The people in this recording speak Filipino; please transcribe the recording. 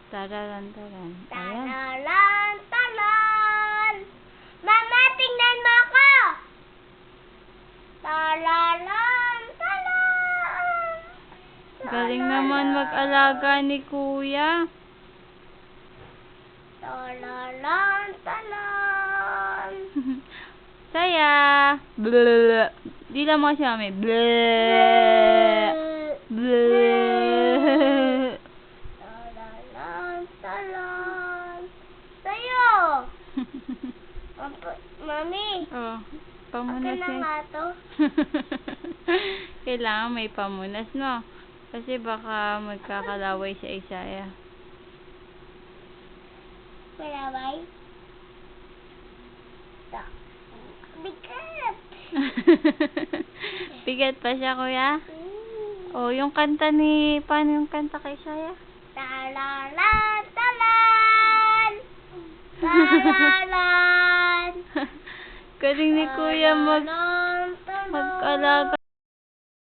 Tararan, taran. Ayan. Tararan, taran. Mama, tingnan mo ako. Tararan, taran. Galing naman mag-alaga ni Kuya. Tararan, taran. Saya. Bleh. Di lang mo kasi mami. Bleh. Bleh. Tararan, taran. Sayo. Mami. Oh, pamunas Akin na yan. nga to. Kailangan may pamunas, no? Kasi baka magkakalaway sa Isaya. Malaway. Bigat. Bigat pa siya, Kuya? Oh, yung kanta ni... Paano yung kanta kay Isaya? Tararan, taran. Tararan. Galing ni Kuya mag-alaga.